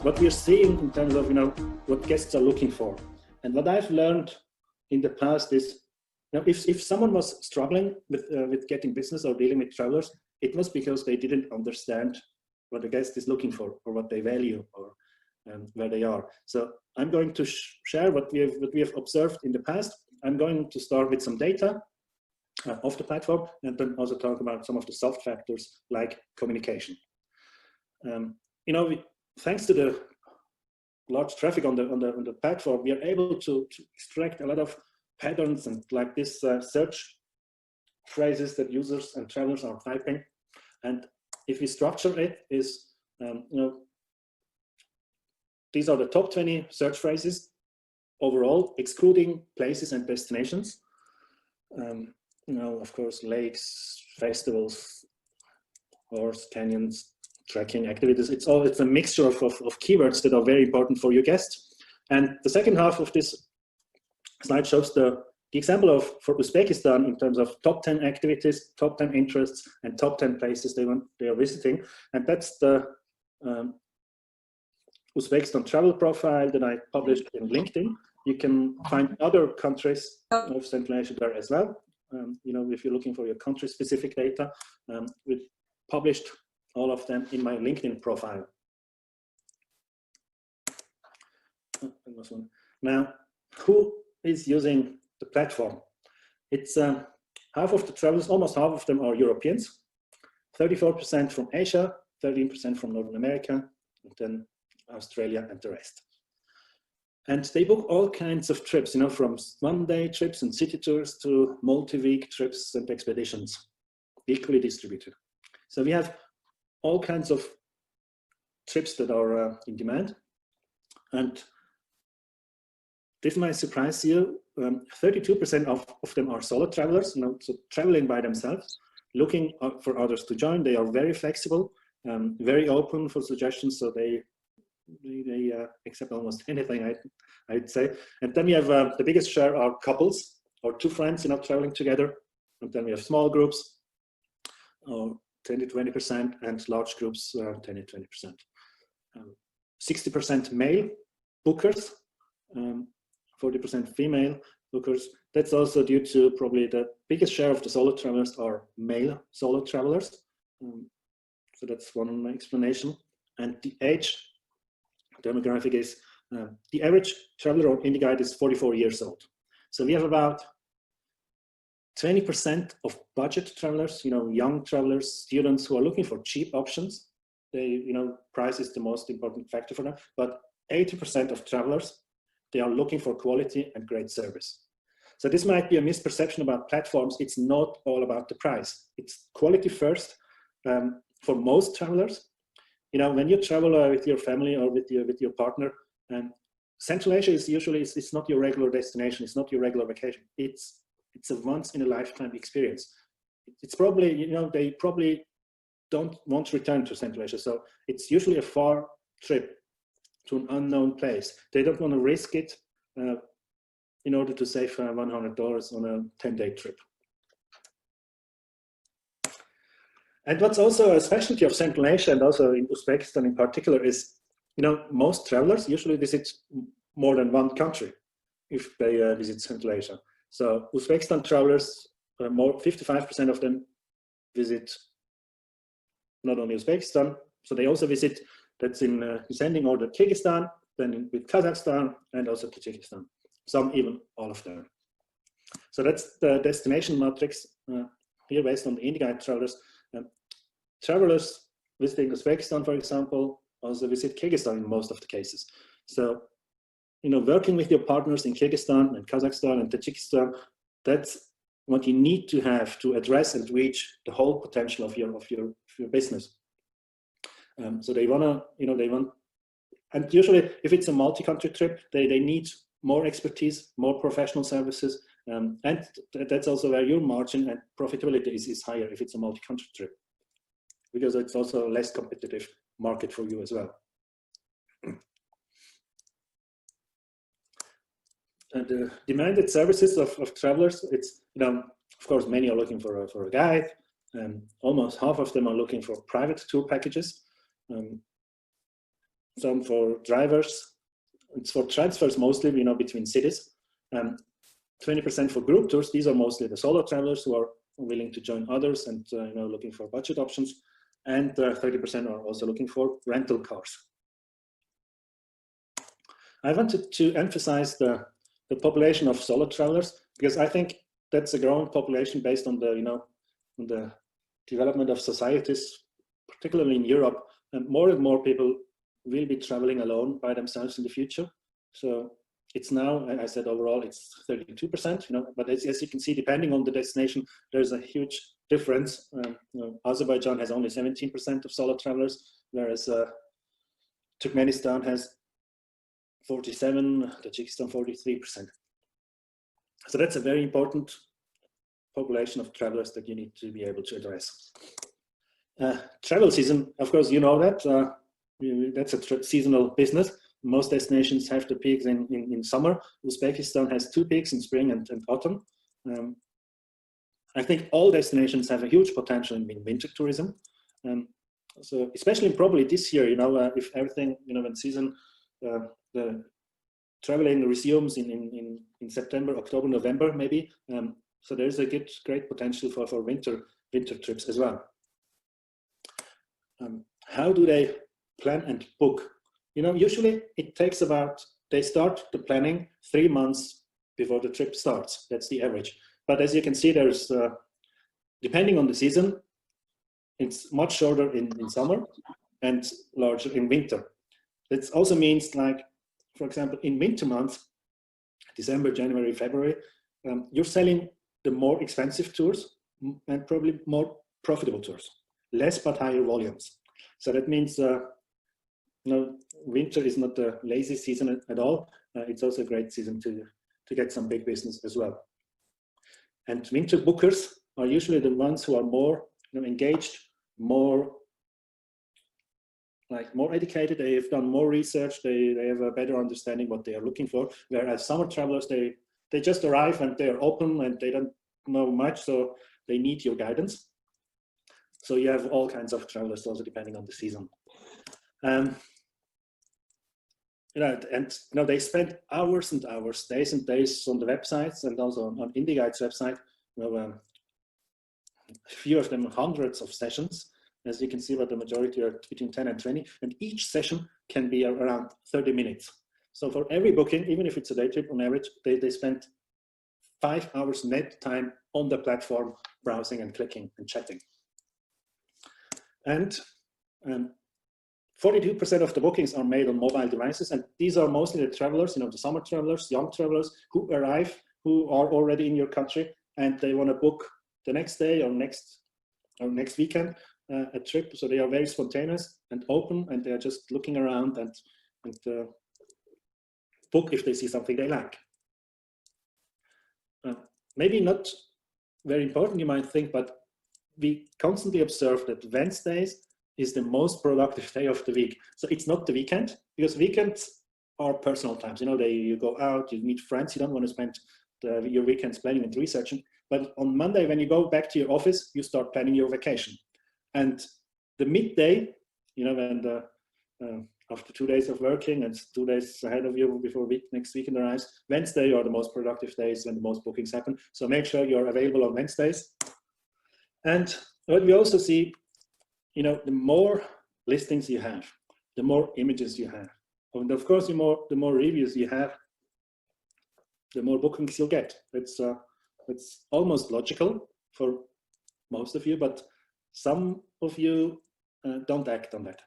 what we're seeing in terms of, what guests are looking for. And what I've learned in the past is, if someone was struggling with getting business or dealing with travelers, it was because they didn't understand what the guest is looking for or what they value or where they are. So I'm going to share what we have observed in the past. I'm going to start with some data of the platform, and then also talk about some of the soft factors like communication. Thanks to the large traffic on the platform, we are able to extract a lot of patterns and like this search phrases that users and travelers are typing. And if we structure it, these are the top 20 search phrases overall, excluding places and destinations. Of course, lakes, festivals, horse, canyons, trekking activities. It's a mixture of keywords that are very important for your guests. And the second half of this slide shows the example for Uzbekistan in terms of top 10 activities, top 10 interests, and top 10 places they are visiting. And that's the Uzbekistan travel profile that I published in LinkedIn. You can find other countries of Central Asia there as well. If you're looking for your country-specific data, we've published all of them in my LinkedIn profile. Now, who is using the platform? It's half of the travelers, almost half of them are Europeans, 34% from Asia, 13% from North America, and then Australia and the rest. And they book all kinds of trips, from one-day trips and city tours to multi-week trips and expeditions, equally distributed. So we have all kinds of trips that are in demand. And this might surprise you, 32% of them are solo travelers, so traveling by themselves, looking for others to join. They are very flexible, very open for suggestions, so they accept almost anything, I'd say. And then we have the biggest share are couples or two friends, traveling together. And then we have small groups, 10 to 20%, and large groups, 10 to 20%. 60% male bookers, 40% female bookers. That's also due to probably the biggest share of the solo travelers are male solo travelers. So that's one explanation. And the age demographic is the average traveler on Indy Guide is 44 years old. So we have about 20% of budget travelers, young travelers, students who are looking for cheap options. Price is the most important factor for them. But 80% of travelers, they are looking for quality and great service. So this might be a misperception about platforms. It's not all about the price. It's quality first for most travelers. When you travel with your family or with your partner, Central Asia is usually it's not your regular destination. It's not your regular vacation. It's a once in a lifetime experience. It's probably they probably don't want to return to Central Asia. So it's usually a far trip to an unknown place. They don't want to risk it in order to save $100 on a 10-day trip. And what's also a specialty of Central Asia and also in Uzbekistan in particular is, most travelers usually visit more than one country if they visit Central Asia. So Uzbekistan travelers, 55% of them visit not only Uzbekistan, so they also visit, that's in descending order, Kyrgyzstan, then with Kazakhstan and also Tajikistan, some even all of them. So that's the destination matrix here based on the Indy Guide travelers. Travelers visiting Uzbekistan, for example, also visit Kyrgyzstan in most of the cases. So, working with your partners in Kyrgyzstan and Kazakhstan and Tajikistan, that's what you need to have to address and reach the whole potential of your business. So they want, and usually if it's a multi-country trip, they need more expertise, more professional services, and that's also where your margin and profitability is higher if it's a multi-country trip, because it's also a less competitive market for you as well. And the demanded services of travelers, it's, of course, many are looking for a guide, and almost half of them are looking for private tour packages. some for drivers. It's for transfers mostly, between cities. 20% for group tours. These are mostly the solo travelers who are willing to join others and looking for budget options. And 30% are also looking for rental cars. I wanted to emphasize the population of solo travelers, because I think that's a growing population based on the on the development of societies, particularly in Europe. And more people will be traveling alone by themselves in the future. So it's now, I said overall, it's 32%, but as you can see, depending on the destination, there's a huge difference. Azerbaijan has only 17% of solo travelers, whereas Turkmenistan has 47%, Tajikistan 43%. So that's a very important population of travelers that you need to be able to address. Travel season, of course, you know that. That's a seasonal business. Most destinations have the peaks in summer. Uzbekistan has 2 peaks in spring and autumn. I think all destinations have a huge potential in winter tourism. So especially probably this year, if everything, when season, the traveling resumes in September, October, November, maybe. So there's a great potential for winter trips as well. How do they plan and book? Usually it takes they start the planning 3 months before the trip starts. That's the average. But as you can see, there's, depending on the season, it's much shorter in summer and larger in winter. That also means, like, for example, in winter months, December, January, February, you're selling the more expensive tours and probably more profitable tours, less but higher volumes. So that means winter is not a lazy season at all. It's also a great season to get some big business as well. And winter bookers are usually the ones who are more engaged, more educated. They have done more research. They have a better understanding what they are looking for. Whereas summer travelers, they just arrive and they are open and they don't know much, so they need your guidance. So you have all kinds of travelers also depending on the season. They spend hours and hours, days and days on the websites and also on Indy Guide's website. A few of them, hundreds of sessions. As you can see, but the majority are between 10 and 20, and each session can be around 30 minutes. So for every booking, even if it's a day trip, on average, they spend 5 hours net time on the platform, browsing and clicking and chatting. And 42% of the bookings are made on mobile devices, and these are mostly the travelers, the summer travelers, young travelers who arrive, who are already in your country, and they want to book the next day or next weekend a trip. So they are very spontaneous and open, and they are just looking around and book if they see something they like. Maybe not very important, you might think, but we constantly observe that Wednesdays is the most productive day of the week. So it's not the weekend, because weekends are personal times. You go out, you meet friends, you don't want to spend your weekends planning and researching. But on Monday, when you go back to your office, you start planning your vacation. And the midday, when after 2 days of working and 2 days ahead of you before next weekend arrives, Wednesday are the most productive days when the most bookings happen. So make sure you're available on Wednesdays. And what we also see, the more listings you have, the more images you have. And of course, the more reviews you have, the more bookings you'll get. It's almost logical for most of you, but some of you don't act on that.